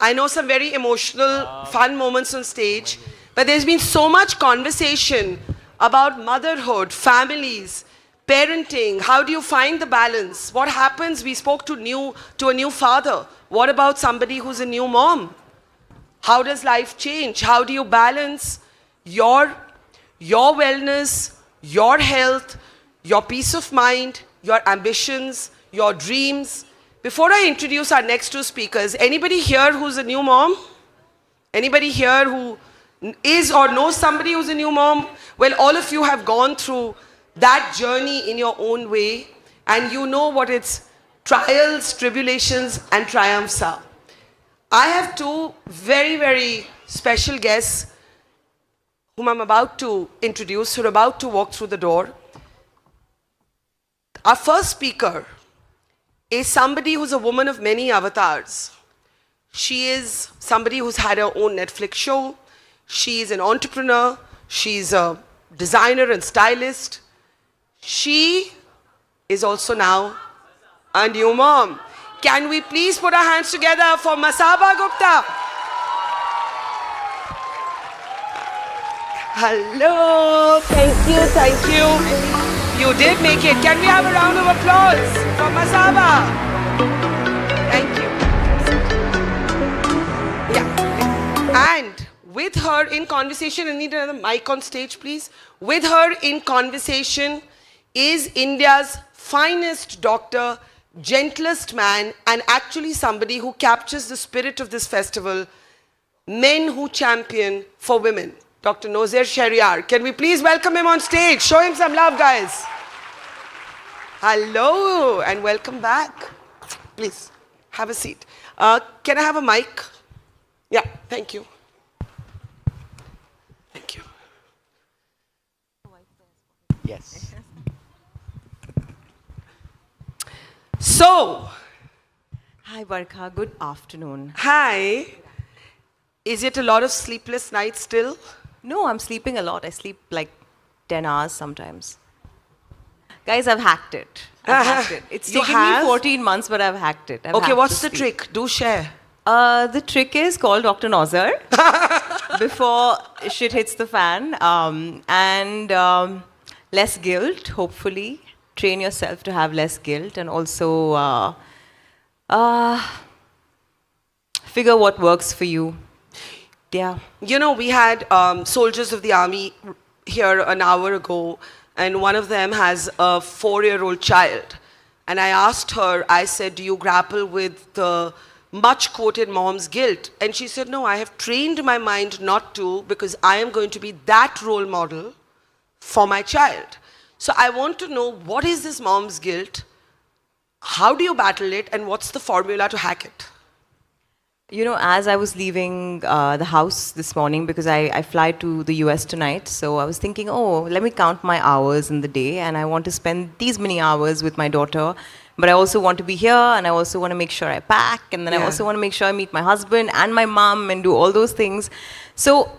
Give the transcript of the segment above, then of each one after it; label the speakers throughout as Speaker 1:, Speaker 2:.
Speaker 1: I know some very emotional, fun moments on stage, but there's been so much conversation about motherhood, families, parenting. How do you find the balance? What happens? We spoke to a new father. What about somebody who's a new mom? How does life change? How do you balance your wellness, your health, your peace of mind, your ambitions, your dreams? Before I introduce our next two speakers, anybody here who's a new mom? Anybody here who is or knows somebody who's a new mom? Well, all of you have gone through that journey in your own way, and you know what its trials, tribulations, and triumphs are. I have two very, very special guests whom I'm about to introduce, who are about to walk through the door. Our first speaker is somebody who's a woman of many avatars. She is somebody who's had her own Netflix show. She's an entrepreneur. She's a designer and stylist. She is also now a new mom. Can we please put our hands together for Masaba Gupta? Hello, thank you. You did make it. Can we have a round of applause for Masaba? Thank you. Yeah. And with her in conversation, I need another mic on stage, please. With her in conversation is India's finest doctor, gentlest man, and actually somebody who captures the spirit of this festival, men who champion for women. Dr. Nozer Sheriar. Can we please welcome him on stage? Show him some love, guys. Hello, and welcome back. Please, have a seat. Can I have a mic? Yeah, thank you. Thank you.
Speaker 2: Yes.
Speaker 1: So,
Speaker 3: Hi Barkha, good afternoon.
Speaker 1: hi. Is it a lot of sleepless nights still?
Speaker 3: No, I'm sleeping a lot. I sleep like 10 hours sometimes. Guys, I've hacked it. It's
Speaker 1: You
Speaker 3: taken
Speaker 1: have?
Speaker 3: me 14 months, but I've hacked it. I've
Speaker 1: Okay,
Speaker 3: hacked
Speaker 1: what's
Speaker 3: to
Speaker 1: the
Speaker 3: sleep.
Speaker 1: trick? Do share.
Speaker 3: The trick is called Dr. Nozer before shit hits the fan. Less guilt, hopefully. Train yourself to have less guilt, and also figure what works for you. Yeah.
Speaker 1: You know, we had soldiers of the army here an hour ago, and one of them has a 4-year-old child. And I asked her, I said, do you grapple with the much quoted mom's guilt? And she said, no, I have trained my mind not to, because I am going to be that role model for my child. So I want to know, what is this mom's guilt? How do you battle it? And what's the formula to hack it?
Speaker 3: You know, as I was leaving the house this morning, because I fly to the US tonight, so I was thinking, oh, let me count my hours in the day, and I want to spend these many hours with my daughter, but I also want to be here, and I also want to make sure I pack, and then I also want to make sure I meet my husband and my mom and do all those things. So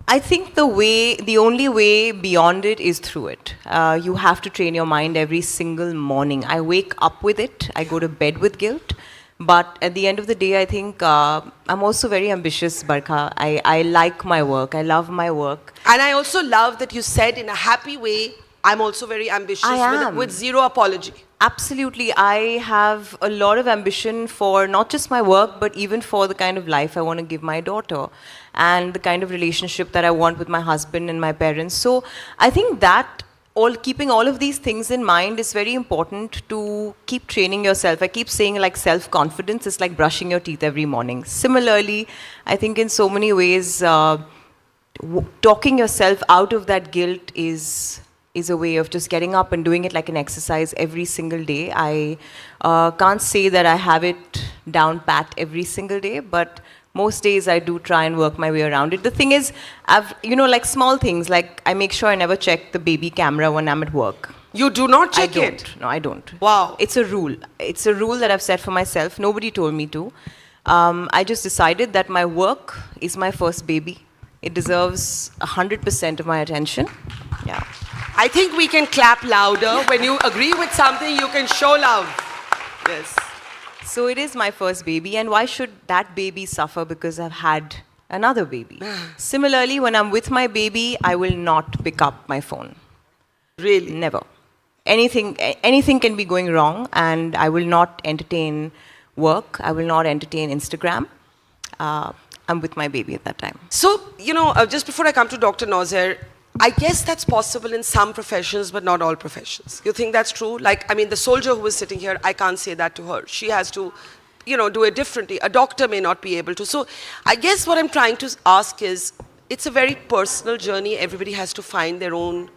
Speaker 3: I think the only way beyond it is through it. You have to train your mind every single morning. I wake up with it, I go to bed with guilt. But at the end of the day, I think I'm also very ambitious, Barkha. I like my work. I love my work.
Speaker 1: And I also love that you said in a happy way, I'm also very ambitious with zero apology.
Speaker 3: Absolutely. I have a lot of ambition for not just my work, but even for the kind of life I want to give my daughter and the kind of relationship that I want with my husband and my parents. So I think that keeping all of these things in mind is very important to keep training yourself. I keep saying, like, self-confidence is like brushing your teeth every morning. Similarly, I think in so many ways, talking yourself out of that guilt is a way of just getting up and doing it like an exercise every single day. I can't say that I have it down pat every single day, but most days I do try and work my way around it. The thing is, like small things, like I make sure I never check the baby camera when I'm at work.
Speaker 1: You do not check it?
Speaker 3: No, I don't.
Speaker 1: Wow.
Speaker 3: It's a rule. It's a rule that I've set for myself. Nobody told me to. I just decided that my work is my first baby. It deserves 100% of my attention. Yeah.
Speaker 1: I think we can clap louder. When you agree with something, you can show love. Yes.
Speaker 3: So it is my first baby, and why should that baby suffer because I've had another baby? Similarly, when I'm with my baby, I will not pick up my phone.
Speaker 1: Really?
Speaker 3: Never. Anything can be going wrong, and I will not entertain work. I will not entertain Instagram. I'm with my baby at that time.
Speaker 1: So, just before I come to Dr. Nozer, I guess that's possible in some professions, but not all professions. You think that's true? Like, I mean, the soldier who is sitting here, I can't say that to her. She has to, do it differently. A doctor may not be able to. So, I guess what I'm trying to ask is, it's a very personal journey. Everybody has to find their own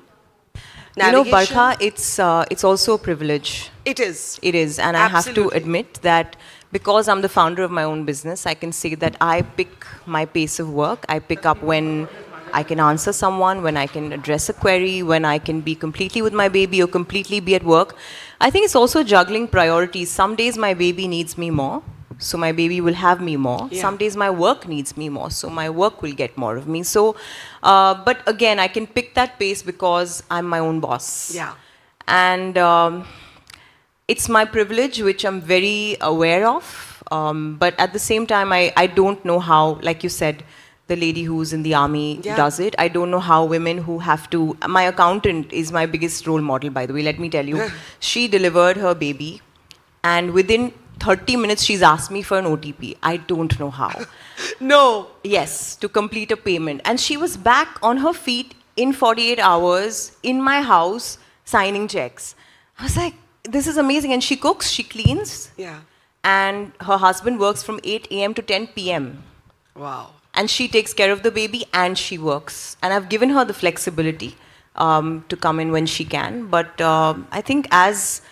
Speaker 1: navigation.
Speaker 3: Barkha, it's also a privilege.
Speaker 1: It is.
Speaker 3: It is, and
Speaker 1: Absolutely.
Speaker 3: I have to admit that because I'm the founder of my own business, I can say that I pick my pace of work. I pick up when I can answer someone, when I can address a query, when I can be completely with my baby or completely be at work. I think it's also juggling priorities. Some days my baby needs me more, so my baby will have me more.
Speaker 1: Yeah.
Speaker 3: Some days my work needs me more, so my work will get more of me. So, but again, I can pick that pace because I'm my own boss.
Speaker 1: Yeah.
Speaker 3: And it's my privilege, which I'm very aware of. But at the same time, I don't know how, like you said, the lady who's in the army does it. I don't know how women who have to... My accountant is my biggest role model, by the way, let me tell you. She delivered her baby, and within 30 minutes, she's asked me for an OTP. I don't know how.
Speaker 1: No.
Speaker 3: Yes, to complete a payment. And she was back on her feet in 48 hours in my house signing checks. I was like, this is amazing. And she cooks, she cleans.
Speaker 1: Yeah.
Speaker 3: And her husband works from 8 a.m. to 10 p.m.
Speaker 1: Wow.
Speaker 3: And she takes care of the baby and she works. And I've given her the flexibility to come in when she can. But I think as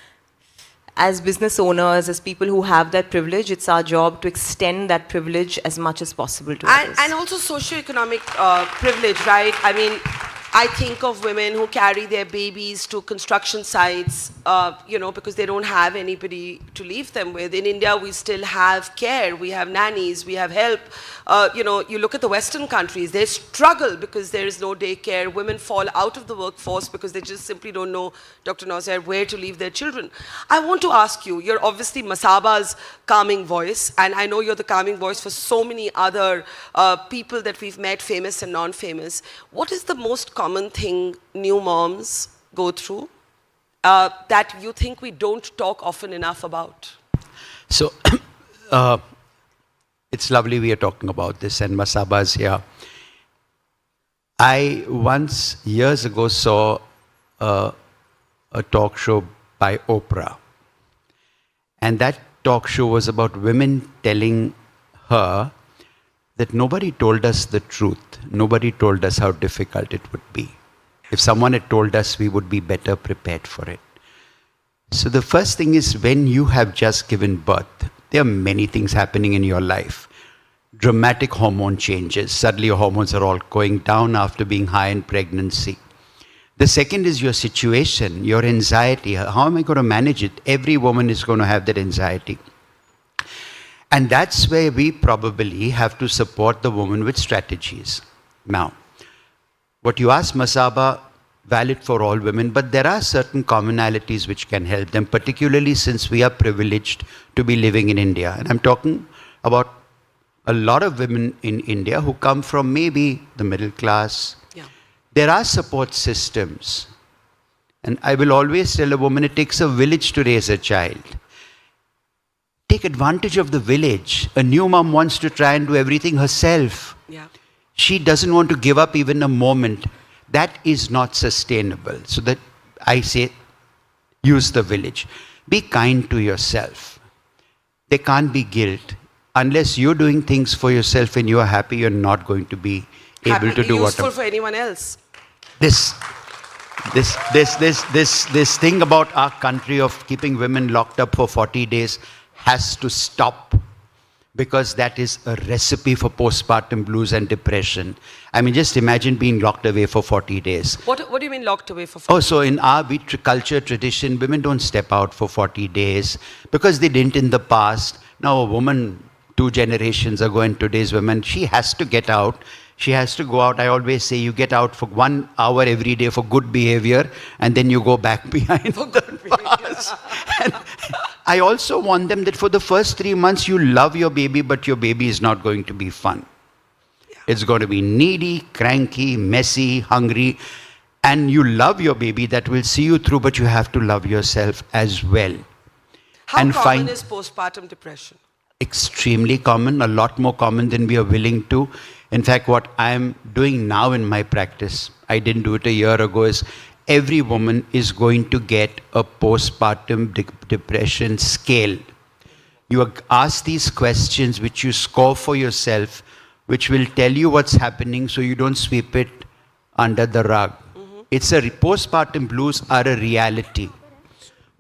Speaker 3: business owners, as people who have that privilege, it's our job to extend that privilege as much as possible to others.
Speaker 1: And also socioeconomic privilege, right? I mean, I think of women who carry their babies to construction sites, because they don't have anybody to leave them with. In India, we still have care. We have nannies. We have help. You look at the Western countries, they struggle because there is no daycare. Women fall out of the workforce because they just simply don't know, Dr. Nozer, where to leave their children. I want to ask you, you're obviously Masaba's calming voice, and I know you're the calming voice for so many other people that we've met, famous and non-famous. What is the most common thing new moms go through that you think we don't talk often enough about?
Speaker 2: So, it's lovely we are talking about this, and Masaba is here. I once, years ago, saw a talk show by Oprah. And that talk show was about women telling her that nobody told us the truth. Nobody told us how difficult it would be. If someone had told us, we would be better prepared for it. So the first thing is, when you have just given birth, there are many things happening in your life. Dramatic hormone changes. Suddenly your hormones are all going down after being high in pregnancy. The second is your situation, your anxiety. How am I going to manage it? Every woman is going to have that anxiety. And that's where we probably have to support the woman with strategies. Now, what you asked, Masaba, valid for all women, but there are certain commonalities which can help them, particularly since we are privileged to be living in India. And I'm talking about a lot of women in India who come from maybe the middle class.
Speaker 1: Yeah.
Speaker 2: There are support systems. And I will always tell a woman, it takes a village to raise a child. Take advantage of the village. A new mom wants to try and do everything herself.
Speaker 1: Yeah.
Speaker 2: She doesn't want to give up even a moment. That is not sustainable. So that I say, use the village. Be kind to yourself. There can't be guilt. Unless you're doing things for yourself and you're happy, you're not going to be able to do what...
Speaker 1: Useful for anyone else.
Speaker 2: This thing about our country of keeping women locked up for 40 days has to stop, because that is a recipe for postpartum blues and depression. I mean, just imagine being locked away for 40 days.
Speaker 1: What do you mean locked away for 40
Speaker 2: days? Oh, so in our culture, tradition, women don't step out for 40 days because they didn't in the past. Now a woman, 2 generations ago and today's women, she has to get out. She has to go out. I always say you get out for 1 hour every day for good behavior, and then you go back behind
Speaker 1: for good behavior.
Speaker 2: I also want them that for the first 3 months, you love your baby, but your baby is not going to be fun. It's going to be needy, cranky, messy, hungry. And you love your baby, that will see you through, but you have to love yourself as well.
Speaker 1: How
Speaker 2: And
Speaker 1: common is postpartum depression?
Speaker 2: Extremely common, a lot more common than we are willing to. In fact, what I'm doing now in my practice, I didn't do it a year ago, is every woman is going to get a postpartum depression scale. You are asked these questions which you score for yourself, which will tell you what's happening so you don't sweep it under the rug. Postpartum blues are a reality.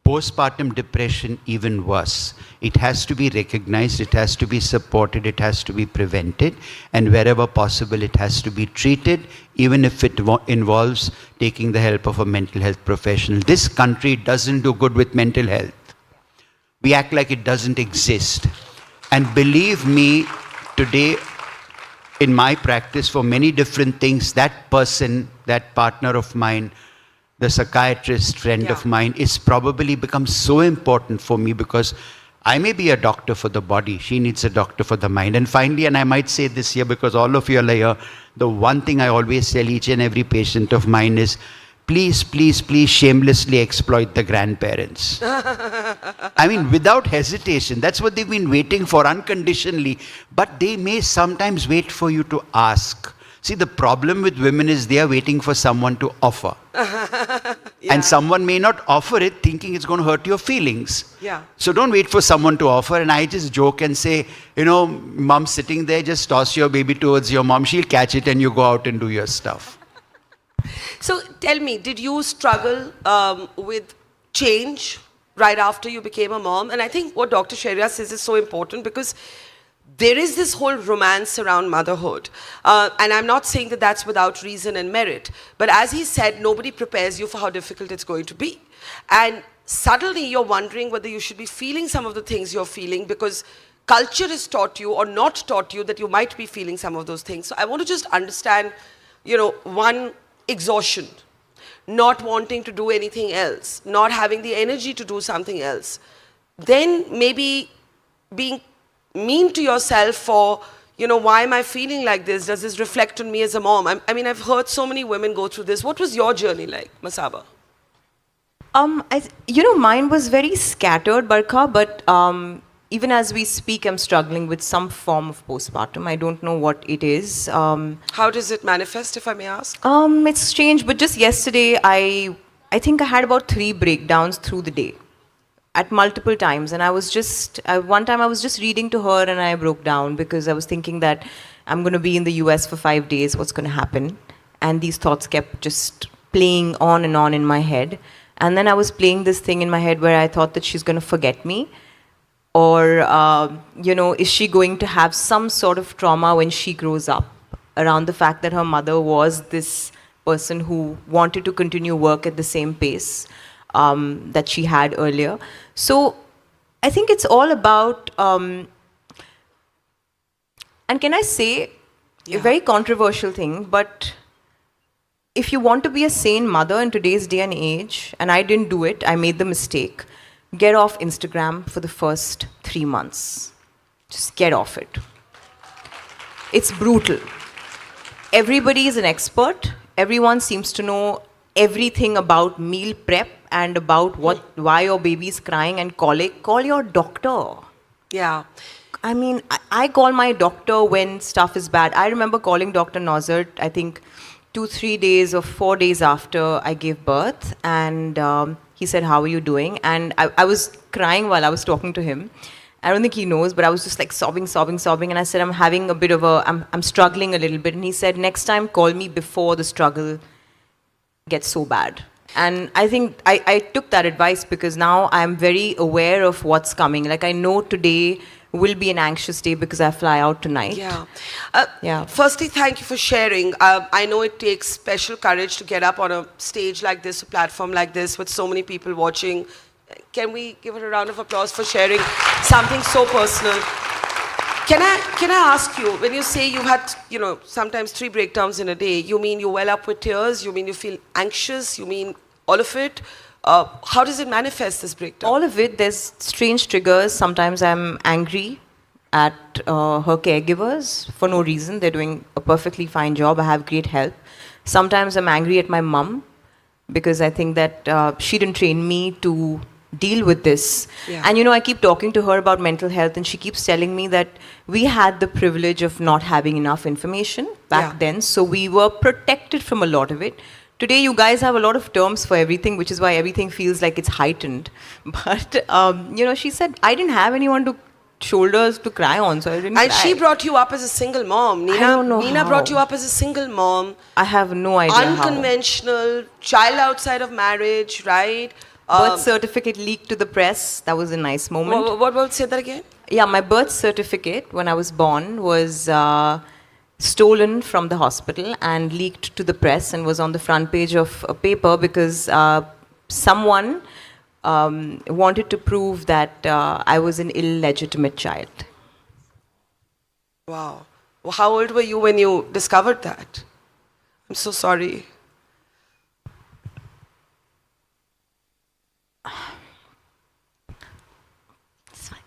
Speaker 2: Postpartum depression even worse. It has to be recognized, it has to be supported, it has to be prevented, and wherever possible it has to be treated, even if it involves taking the help of a mental health professional. This country doesn't do good with mental health. We act like it doesn't exist. And believe me, today in my practice for many different things, that person, that partner of mine, the psychiatrist friend of mine, is probably become so important for me, because I may be a doctor for the body, she needs a doctor for the mind. And finally, and I might say this here because all of you are here, the one thing I always tell each and every patient of mine is, please, please, please shamelessly exploit the grandparents. I mean, without hesitation. That's what they've been waiting for unconditionally. But they may sometimes wait for you to ask. See, the problem with women is they are waiting for someone to offer. And someone may not offer it thinking it's going to hurt your feelings. So don't wait for someone to offer. And I just joke and say, you know, mom's sitting there, just toss your baby towards your mom. She'll catch it and you go out and do your stuff.
Speaker 1: So tell me, did you struggle with change right after you became a mom? And I think what Dr. Sheriar says is so important, because there is this whole romance around motherhood. And I'm not saying that that's without reason and merit. But as he said, nobody prepares you for how difficult it's going to be. And suddenly you're wondering whether you should be feeling some of the things you're feeling, because culture has taught you or not taught you that you might be feeling some of those things. So I want to just understand, you know, one, exhaustion, not wanting to do anything else, not having the energy to do something else. Then maybe being mean to yourself for, you know, why am I feeling like this? Does this reflect on me as a mom? I mean, I've heard so many women go through this. What was your journey like, Masaba?
Speaker 3: You know, mine was very scattered, Barkha, but even as we speak, I'm struggling with some form of postpartum. I don't know what it is.
Speaker 1: How does it manifest, if I may ask?
Speaker 3: It's strange, but just yesterday, I think I had about 3 breakdowns through the day at multiple times. And I was just, one time I was just reading to her and I broke down because I was thinking that I'm going to be in the US for 5 days, what's going to happen? And these thoughts kept just playing on and on in my head. And then I was playing this thing in my head where I thought that she's going to forget me. Or, you know, is she going to have some sort of trauma when she grows up around the fact that her mother was this person who wanted to continue work at the same pace that she had earlier. So I think it's all about, and can I say a very controversial thing, but if you want to be a sane mother in today's day and age, and I didn't do it, I made the mistake, get off Instagram for the first 3 months. Just get off it. It's brutal. Everybody is an expert. Everyone seems to know everything about meal prep and about why your baby is crying and colic. Call your doctor.
Speaker 1: Yeah.
Speaker 3: I mean, I call my doctor when stuff is bad. I remember calling Dr. Nozer, I think 2-3 days or 4 days after I gave birth, and he said, how are you doing? And I was crying while I was talking to him. I don't think he knows, but I was just like sobbing. And I said, I'm having a bit of I'm struggling a little bit. And he said, next time call me before the struggle gets so bad. And I think I took that advice because now I'm very aware of what's coming. Like I know today will be an anxious day because I fly out tonight.
Speaker 1: Firstly, thank you for sharing. I know it takes special courage to get up on a stage like this, a platform like this, with so many people watching. Can we give her a round of applause for sharing something so personal? Can I ask you, when you say you had, you know, sometimes 3 breakdowns in a day, you mean you well up with tears? You mean you feel anxious? You mean all of it? How does it manifest, this breakdown?
Speaker 3: All of it, there's strange triggers. Sometimes I'm angry at her caregivers for no reason. They're doing a perfectly fine job. I have great help. Sometimes I'm angry at my mum because I think that she didn't train me to deal with this.
Speaker 1: Yeah.
Speaker 3: And you know, I keep talking to her about mental health, and she keeps telling me that we had the privilege of not having enough information back then, so we were protected from a lot of it. Today, you guys have a lot of terms for everything, which is why everything feels like it's heightened. But, you know, she said, I didn't have anyone to shoulders to cry on, so I didn't
Speaker 1: And
Speaker 3: cry.
Speaker 1: she brought you up as a single mom. Nina,
Speaker 3: don't know
Speaker 1: Nina
Speaker 3: how.
Speaker 1: brought you up as a single mom.
Speaker 3: I have no idea how.
Speaker 1: Unconventional, child outside of marriage, right?
Speaker 3: Birth certificate leaked to the press. That was a nice moment.
Speaker 1: What, say that again?
Speaker 3: Yeah, my birth certificate when I was born was stolen from the hospital and leaked to the press and was on the front page of a paper because someone wanted to prove that I was an illegitimate child.
Speaker 1: Wow. Well, how old were you when you discovered that? I'm so sorry.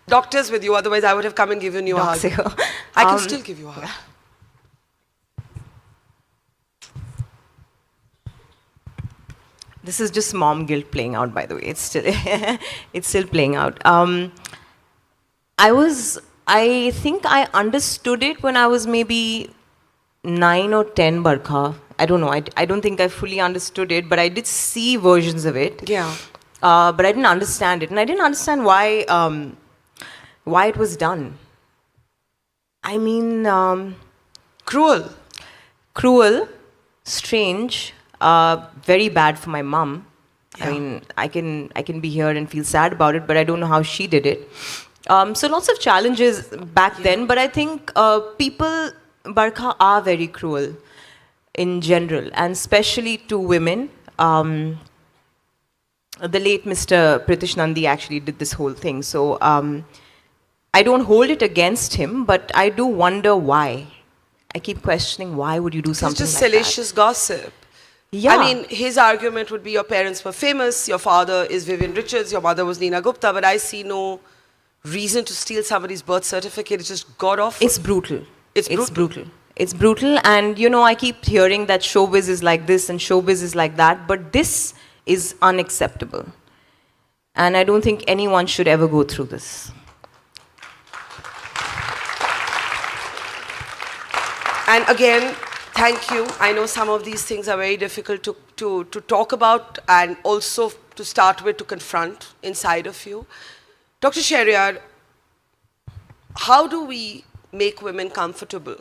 Speaker 1: Doctors with you, otherwise I would have come and given you a hug. I can still give you a hug.
Speaker 3: This is just mom guilt playing out, by the way. It's still, it's still playing out. I think I understood it when I was maybe 9 or 10, Barkha. I don't know. I don't think I fully understood it, but I did see versions of it.
Speaker 1: Yeah.
Speaker 3: But I didn't understand it, and I didn't understand why it was done. I mean, cruel, strange, very bad for my mum.
Speaker 1: Yeah.
Speaker 3: I mean, I can be here and feel sad about it, but I don't know how she did it. So lots of challenges back then, but I think people, Barkha, are very cruel in general, and especially to women. The late Mr. Pritish Nandi actually did this whole thing. So I don't hold it against him, but I do wonder why. I keep questioning, why would you do something
Speaker 1: It's just
Speaker 3: like
Speaker 1: salacious gossip.
Speaker 3: Yeah.
Speaker 1: I mean, his argument would be your parents were famous, your father is Vivian Richards, your mother was Nina Gupta, but I see no reason to steal somebody's birth certificate. It's just god-awful.
Speaker 3: It's brutal.
Speaker 1: It's
Speaker 3: brutal. It's brutal. And, you know, I keep hearing that showbiz is like this and showbiz is like that, but this is unacceptable. And I don't think anyone should ever go through this.
Speaker 1: And again, thank you. I know some of these things are very difficult to talk about and also to start with to confront inside of you. Dr. Sheriar, how do we make women comfortable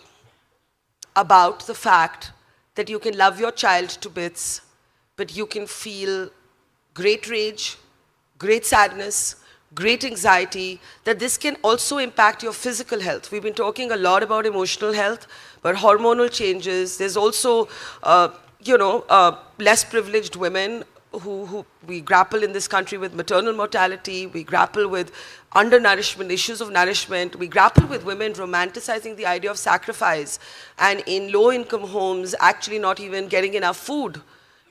Speaker 1: about the fact that you can love your child to bits, but you can feel great rage, great sadness, great anxiety, that this can also impact your physical health? We've been talking a lot about emotional health, but hormonal changes. There's also, less privileged women who we grapple in this country with maternal mortality. We grapple with undernourishment, issues of nourishment. We grapple with women romanticizing the idea of sacrifice, and in low-income homes actually not even getting enough food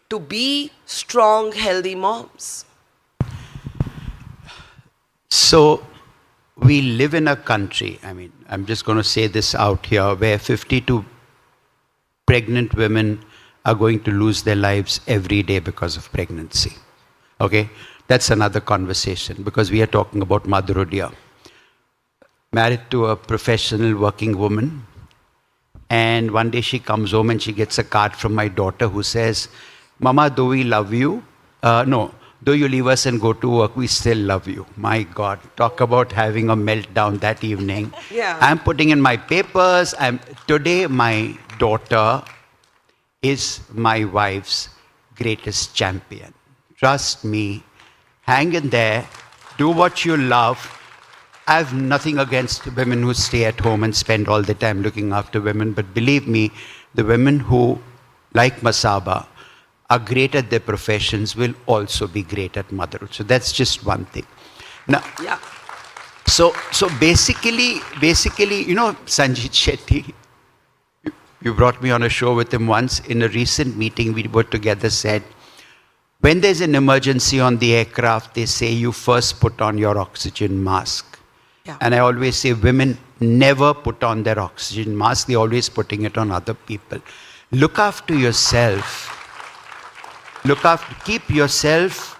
Speaker 1: to be strong, healthy moms.
Speaker 2: So we live in a country, I mean, I'm just going to say this out here, where 52 pregnant women are going to lose their lives every day because of pregnancy. Okay? That's another conversation, because we are talking about motherhood here. Married to a professional working woman, and one day she comes home and she gets a card from my daughter who says, "Mama, do we love you? No. Though you leave us and go to work, we still love you." My God, talk about having a meltdown that evening.
Speaker 1: Yeah.
Speaker 2: I'm putting in my papers. Today, my daughter is my wife's greatest champion. Trust me, hang in there, do what you love. I have nothing against women who stay at home and spend all the time looking after women, but believe me, the women who, like Masaba, are great at their professions will also be great at motherhood. So that's just one thing. Now,
Speaker 1: Yeah.
Speaker 2: so basically, you know, Sanjeet Shetty, you brought me on a show with him once. In a recent meeting we were together, said, When there's an emergency on the aircraft, they say you first put on your oxygen mask.
Speaker 1: Yeah.
Speaker 2: And I always say women never put on their oxygen mask. They're always putting it on other people. Look after yourself. Keep yourself,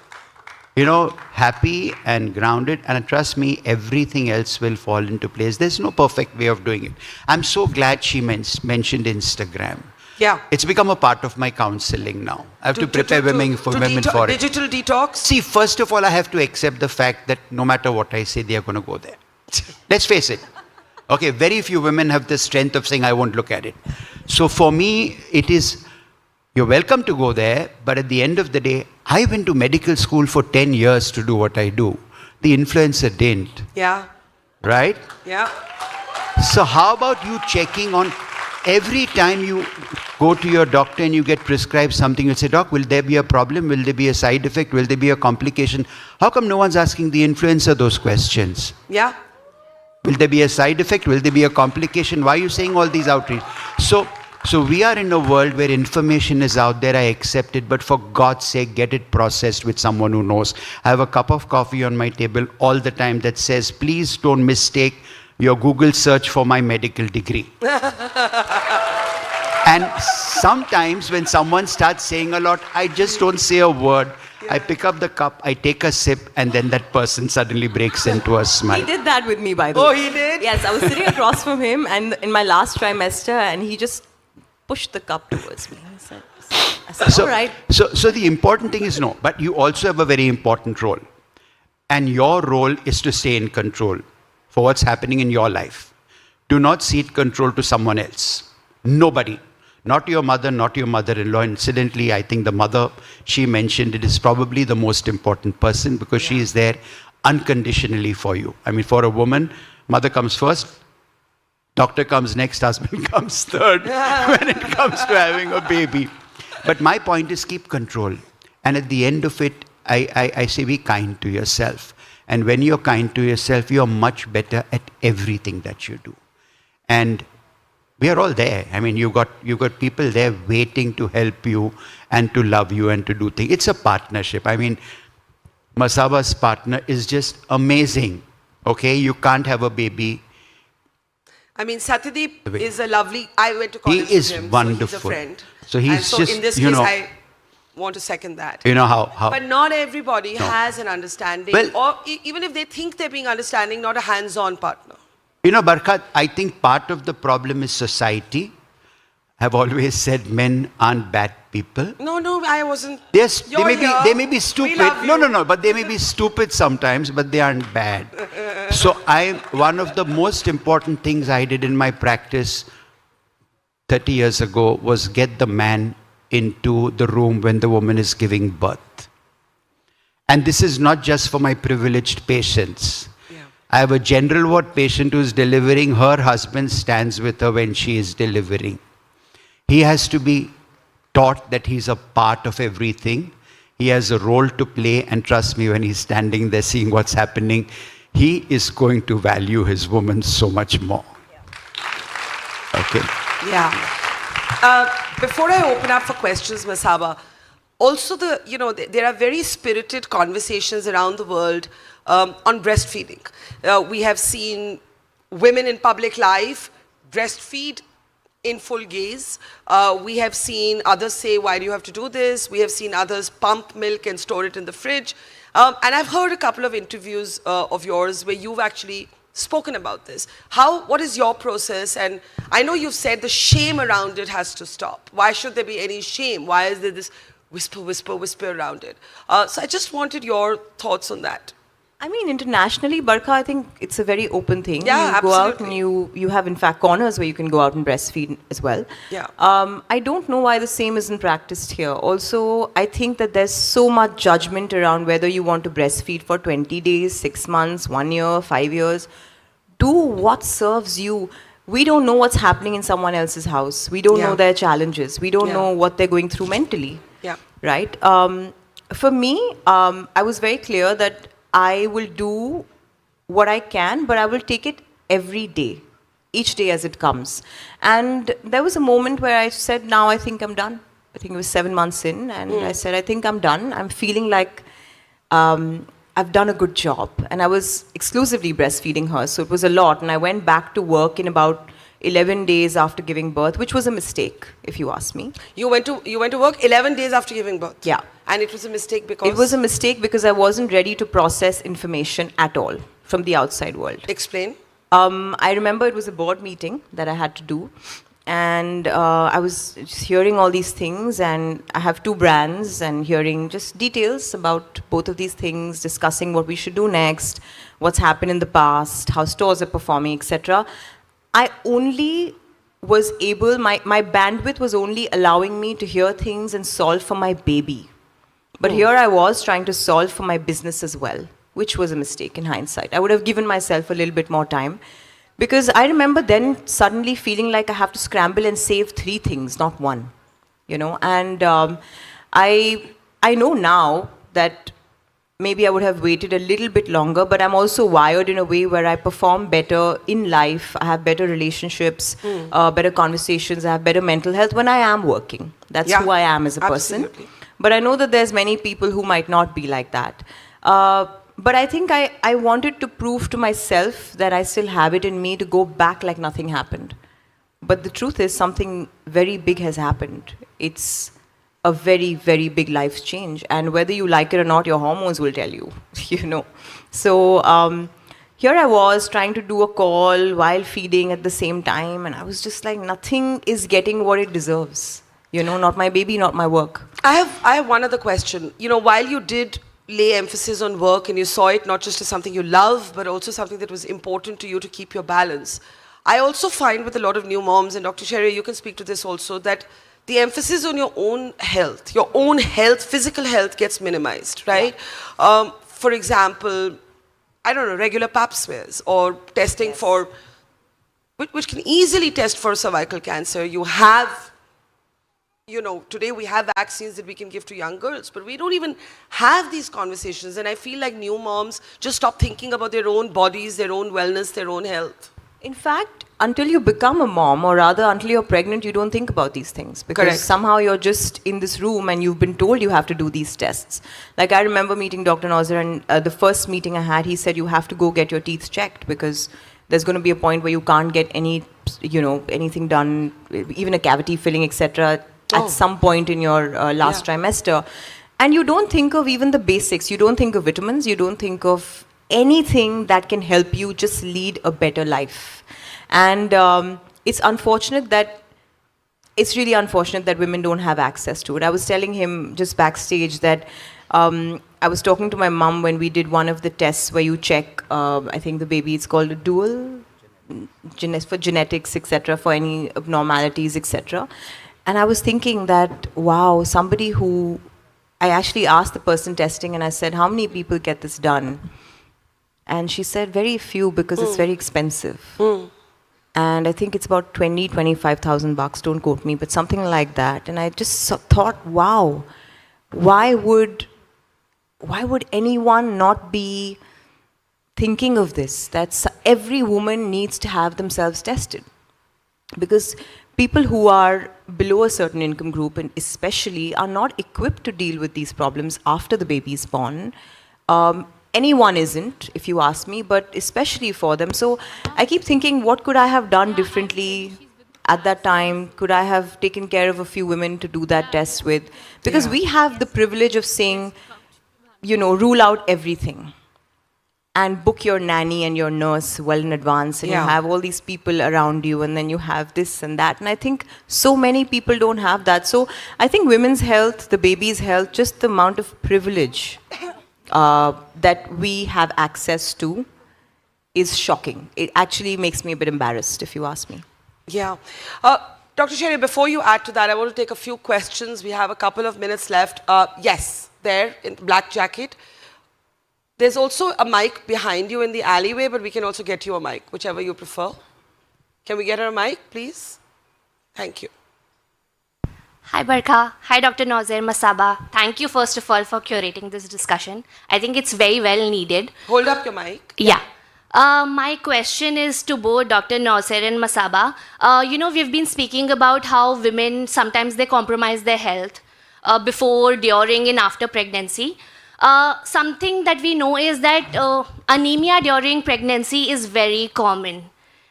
Speaker 2: happy and grounded. And trust me, everything else will fall into place. There's no perfect way of doing it. I'm so glad she mentioned Instagram.
Speaker 1: Yeah.
Speaker 2: It's become a part of my counseling now. I have to prepare women for it.
Speaker 1: Digital detox?
Speaker 2: See, first of all, I have to accept the fact that no matter what I say, they are going to go there. Let's face it. Okay, very few women have the strength of saying, I won't look at it. So for me, it is, you're welcome to go there, but at the end of the day, I went to medical school for 10 years to do what I do. The influencer didn't.
Speaker 1: Yeah.
Speaker 2: Right?
Speaker 1: Yeah.
Speaker 2: So how about you checking on every time you go to your doctor and you get prescribed something, you say, Doc, will there be a problem? Will there be a side effect? Will there be a complication? How come no one's asking the influencer those questions?
Speaker 1: Yeah.
Speaker 2: Will there be a side effect? Will there be a complication? Why are you saying all these outreach? So we are in a world where information is out there, I accept it, but for God's sake, get it processed with someone who knows. I have a cup of coffee on my table all the time that says, please don't mistake your Google search for my medical degree. And sometimes when someone starts saying a lot, I just don't say a word. Yeah. I pick up the cup, I take a sip, and then that person suddenly breaks into a smile.
Speaker 3: He did that with me, by the way.
Speaker 1: Oh, he did?
Speaker 3: Yes, I was sitting across from him and in my last trimester, and he just pushed the cup towards me. I said, all right.
Speaker 2: So the important thing is no, but you also have a very important role. And your role is to stay in control for what's happening in your life. Do not cede control to someone else. Nobody. Not your mother, not your mother-in-law. Incidentally, I think the mother, she mentioned it is probably the most important person because she is there unconditionally for you. I mean, for a woman, mother comes first, doctor comes next, husband comes third when it comes to having a baby. But my point is keep control. And at the end of it, I say be kind to yourself. And when you're kind to yourself, you're much better at everything that you do. And we are all there. I mean, you got people there waiting to help you and to love you and to do things. It's a partnership. I mean, Masaba's partner is just amazing. Okay, you can't have a baby.
Speaker 1: I mean, Satyadeep is a lovely. I went to college with him.
Speaker 2: He is wonderful.
Speaker 1: So he's a friend.
Speaker 2: So he's just,
Speaker 1: in this case, I want to second that.
Speaker 2: You know how.
Speaker 1: But not everybody has an understanding, or even if they think they're being understanding, not a hands-on partner.
Speaker 2: You know, Barkha, I think part of the problem is society. I've always said men aren't bad people.
Speaker 1: No, I wasn't.
Speaker 2: They may be stupid. No, but they may be stupid sometimes, but they aren't bad. So one of the most important things I did in my practice 30 years ago was get the man into the room when the woman is giving birth. And this is not just for my privileged patients. I have a general ward patient who is delivering. Her husband stands with her when she is delivering. He has to be taught that he's a part of everything. He has a role to play, and trust me, when he's standing there seeing what's happening, he is going to value his woman so much more. Okay.
Speaker 1: Yeah. Before I open up for questions, Masaba, also there are very spirited conversations around the world on breastfeeding. We have seen women in public life breastfeed in full gaze. We have seen others say, why do you have to do this? We have seen others pump milk and store it in the fridge. And I've heard a couple of interviews of yours where you've actually spoken about this. What is your process? And I know you've said the shame around it has to stop. Why should there be any shame? Why is there this whisper around it? So I just wanted your thoughts on that.
Speaker 3: I mean, internationally, Barkha, I think it's a very open thing.
Speaker 1: Yeah,
Speaker 3: you go out
Speaker 1: absolutely.
Speaker 3: and you have, in fact, corners where you can go out and breastfeed as well.
Speaker 1: Yeah.
Speaker 3: I don't know why the same isn't practiced here. Also, I think that there's so much judgment around whether you want to breastfeed for 20 days, 6 months, 1 year, 5 years. Do what serves you. We don't know what's happening in someone else's house. We don't know their challenges. We don't know what they're going through mentally.
Speaker 1: Yeah.
Speaker 3: Right? For me, I was very clear that I will do what I can, but I will take it every day, each day as it comes. And there was a moment where I said, now I think I'm done. I think it was 7 months in, and I said, I think I'm done. I'm feeling like I've done a good job. And I was exclusively breastfeeding her, so it was a lot. And I went back to work in about 11 days after giving birth, which was a mistake, if you ask me.
Speaker 1: You went to work 11 days after giving birth?
Speaker 3: Yeah.
Speaker 1: And it was a mistake because?
Speaker 3: It was a mistake because I wasn't ready to process information at all from the outside world.
Speaker 1: Explain.
Speaker 3: I remember it was a board meeting that I had to do. And I was just hearing all these things, and I have 2 brands, and hearing just details about both of these things, discussing what we should do next, what's happened in the past, how stores are performing, etc. I only was able, my bandwidth was only allowing me to hear things and solve for my baby. But here I was trying to solve for my business as well, which was a mistake in hindsight. I would have given myself a little bit more time. Because I remember then suddenly feeling like I have to scramble and save 3 things, not 1, you know. And I know now that maybe I would have waited a little bit longer, but I'm also wired in a way where I perform better in life. I have better relationships, better conversations. I have better mental health when I am working. That's who I am as a person. But I know that there's many people who might not be like that. But I think I wanted to prove to myself that I still have it in me to go back like nothing happened. But the truth is something very big has happened. It's a very, very big life change. And whether you like it or not, your hormones will tell you, you know. So here I was trying to do a call while feeding at the same time. And I was just like, nothing is getting what it deserves. You know, not my baby, not my work.
Speaker 1: I have one other question. You know, while you did lay emphasis on work and you saw it not just as something you love, but also something that was important to you to keep your balance, I also find with a lot of new moms, and Dr. Sheriar, you can speak to this also, that the emphasis on your own health, physical health gets minimized, right? Yeah. For example, I don't know, regular pap smears or testing for, which can easily test for cervical cancer. You have, you know, today we have vaccines that we can give to young girls, but we don't even have these conversations. And I feel like new moms just stop thinking about their own bodies, their own wellness, their own health.
Speaker 3: In fact, until you become a mom, or rather until you're pregnant, you don't think about these things. Because somehow you're just in this room and you've been told you have to do these tests. Like I remember meeting Dr. Nozer, and the first meeting I had, he said you have to go get your teeth checked because there's going to be a point where you can't get any, you know, anything done, even a cavity filling, etc. at some point in your last trimester. And you don't think of even the basics. You don't think of vitamins. You don't think of anything that can help you just lead a better life. And it's really unfortunate that women don't have access to it. I was telling him just backstage that I was talking to my mom when we did one of the tests where you check, I think the baby, it's called a dual, for genetics, etc., for any abnormalities, etc. And I was thinking that, wow, somebody who, I actually asked the person testing and I said, how many people get this done? And she said, very few because it's very expensive. And I think it's about 25,000 bucks, don't quote me, but something like that. And I just thought, wow, why would anyone not be thinking of this? That every woman needs to have themselves tested. Because people who are below a certain income group, and especially, are not equipped to deal with these problems after the baby is born. Anyone isn't, if you ask me, but especially for them. So I keep thinking, what could I have done differently at that time? Could I have taken care of a few women to do that test with? Because we have the privilege of saying, you know, rule out everything. And book your nanny and your nurse well in advance, and you have all these people around you, and then you have this and that. And I think so many people don't have that. So I think women's health, the baby's health, just the amount of privilege that we have access to is shocking. It actually makes me a bit embarrassed, if you ask me.
Speaker 1: Yeah. Dr. Sheriar, before you add to that, I want to take a few questions. We have a couple of minutes left. Yes, there, in black jacket. There's also a mic behind you in the alleyway, but we can also get you a mic, whichever you prefer. Can we get her a mic, please? Thank you.
Speaker 4: Hi Barkha. Hi Dr. Nozer, Masaba. Thank you first of all for curating this discussion. I think it's very well needed.
Speaker 1: Hold up your mic.
Speaker 4: Yeah. My question is to both Dr. Nozer and Masaba. We've been speaking about how women sometimes they compromise their health before, during, and after pregnancy. Something that we know is that anemia during pregnancy is very common.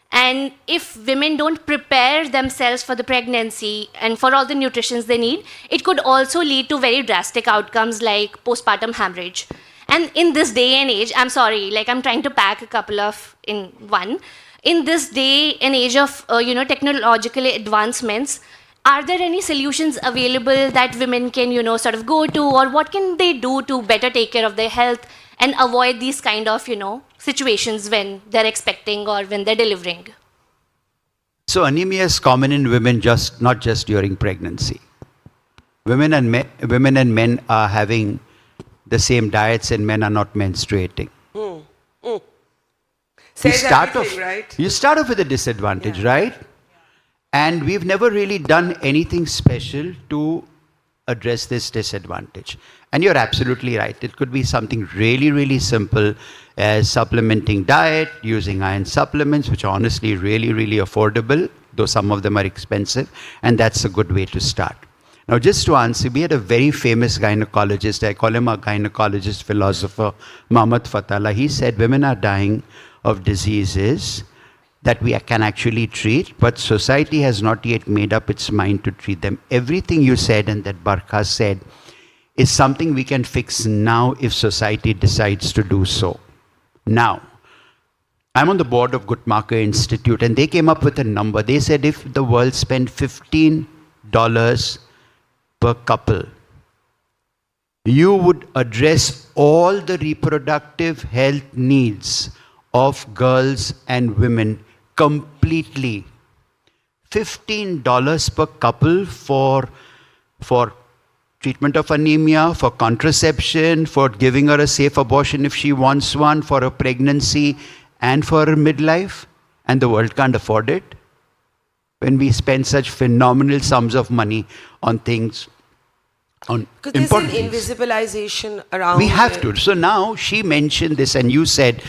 Speaker 4: And if women don't prepare themselves for the pregnancy and for all the nutrition they need, it could also lead to very drastic outcomes like postpartum hemorrhage. And in this day and age, I'm sorry, like I'm trying to pack a couple of in one. In this day and age of technological advancements, are there any solutions available that women can sort of go to, or what can they do to better take care of their health and avoid these kind of situations when they're expecting or when they're delivering?
Speaker 2: So anemia is common in women, not just during pregnancy. Women and men are having the same diets, and men are not menstruating.
Speaker 1: Says everything, right?
Speaker 2: You start off with a disadvantage, right? And we've never really done anything special to address this disadvantage. And you're absolutely right. It could be something really, really simple as supplementing diet, using iron supplements, which are honestly really, really affordable, though some of them are expensive. And that's a good way to start. Now, just to answer, we had a very famous gynecologist, I call him a gynecologist philosopher, Muhammad Fatala. He said women are dying of diseases that we can actually treat, but society has not yet made up its mind to treat them. Everything you said and that Barkha said is something we can fix now if society decides to do so. Now, I'm on the board of Guttmacher Institute, and they came up with a number. They said if the world spent $15 per couple, you would address all the reproductive health needs of girls and women completely. $15 per couple for treatment of anemia, for contraception, for giving her a safe abortion if she wants one, for a pregnancy and for her midlife, and the world can't afford it. When we spend such phenomenal sums of money on things, on important things.
Speaker 1: Because there's an invisibilization around
Speaker 2: We have
Speaker 1: it.
Speaker 2: to. So now she mentioned this, and you said,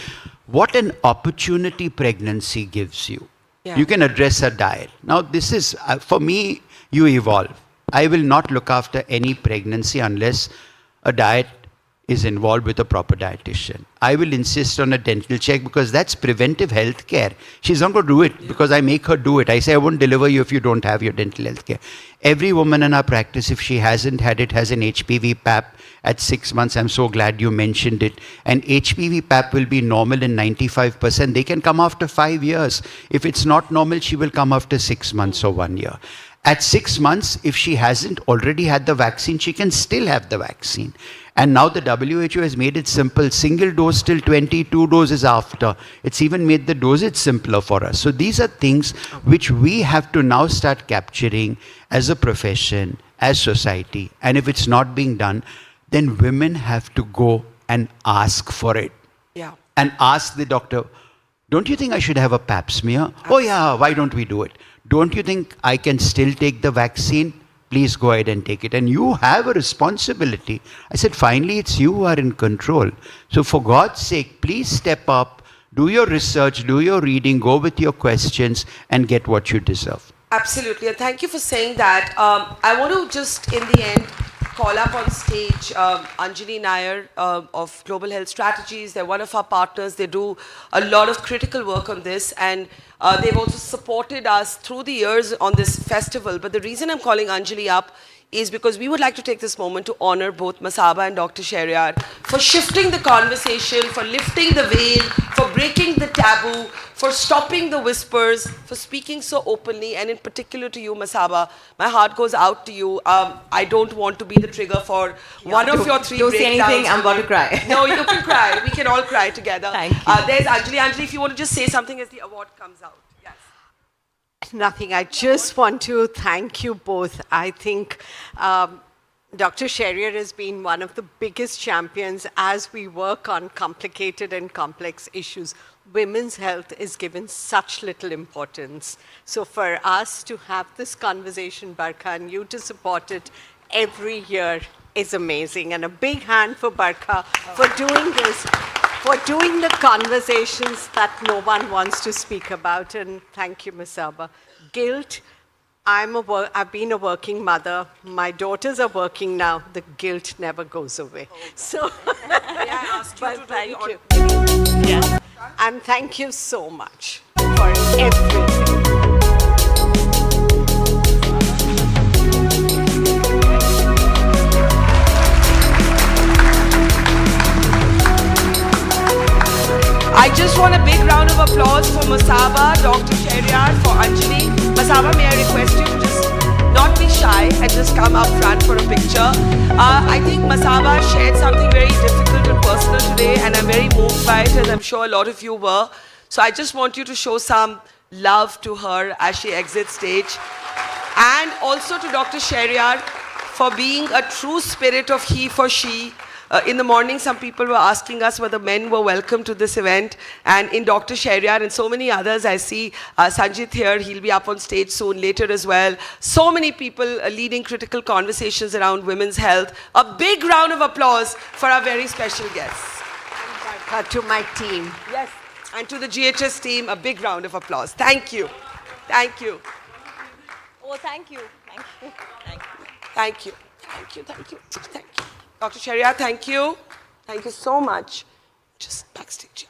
Speaker 2: what an opportunity pregnancy gives you.
Speaker 1: Yeah.
Speaker 2: You can address her diet. Now this is, for me, you evolve. I will not look after any pregnancy unless a diet is involved with a proper dietitian. I will insist on a dental check because that's preventive health care. She's not going to do it because I make her do it. I say I won't deliver you if you don't have your dental health care. Every woman in our practice, if she hasn't had it, has an HPV PAP at 6 months. I'm so glad you mentioned it. And HPV PAP will be normal in 95%. They can come after 5 years. If it's not normal, she will come after 6 months or 1 year. At 6 months, if she hasn't already had the vaccine, she can still have the vaccine. And now the WHO has made it simple. Single dose till 22 doses after. It's even made the dosage simpler for us. So these are things which we have to now start capturing as a profession, as society. And if it's not being done, then women have to go and ask for it.
Speaker 1: Yeah.
Speaker 2: And ask the doctor, don't you think I should have a pap smear? Oh yeah, why don't we do it? Don't you think I can still take the vaccine? Please go ahead and take it. And you have a responsibility. I said, finally, it's you who are in control. So for God's sake, please step up, do your research, do your reading, go with your questions, and get what you deserve.
Speaker 1: Absolutely, and thank you for saying that. I want to just, in the end, call up on stage Anjali Nair of Global Health Strategies. They're one of our partners. They do a lot of critical work on this, and they've also supported us through the years on this festival. But the reason I'm calling Anjali up is because we would like to take this moment to honor both Masaba and Dr. Sheriar for shifting the conversation, for lifting the veil, for breaking the taboo, for stopping the whispers, for speaking so openly, and in particular to you, Masaba. My heart goes out to you. I don't want to be the trigger for one of your three
Speaker 3: Don't say
Speaker 1: breakdowns.
Speaker 3: anything, I'm about to cry.
Speaker 1: No, you can cry. We can all cry together.
Speaker 3: Thank you.
Speaker 1: There's Anjali. Anjali, if you want to just say something as the award comes out. Yes.
Speaker 5: Nothing. I just want to thank you both. I think Dr. Sheriar has been one of the biggest champions as we work on complicated and complex issues. Women's health is given such little importance. So for us to have this conversation, Barkha, and you to support it every year is amazing. And a big hand for Barkha for doing this for doing the conversations that no one wants to speak about. And thank you, Masaba. Guilt. I've been a working mother. My daughters are working now. The guilt never goes away. So, but thank you. Yes. And thank you so much for everything.
Speaker 1: I just want a big round of applause for Masaba, Dr. Sheriar, for Anjali. Masaba, may I request you to just not be shy and just come up front for a picture. I think Masaba shared something very difficult and personal today, and I'm very moved by it, as I'm sure a lot of you were. So I just want you to show some love to her as she exits stage. And also to Dr. Sheriar for being a true spirit of he for she. In the morning, some people were asking us whether men were welcome to this event. And in Dr. Sheriar and so many others, I see Sanjit here. He'll be up on stage soon, later as well. So many people leading critical conversations around women's health. A big round of applause for our very special guests.
Speaker 5: And Barkha, to my team.
Speaker 1: Yes. And to the GHS team, a big round of applause. Thank you. Thank you.
Speaker 3: Oh, thank you. Thank you. Thank you.
Speaker 1: Thank you. Thank you. Thank you. Thank you. Dr. Sheriar, thank you. Thank you so much. Just backstage.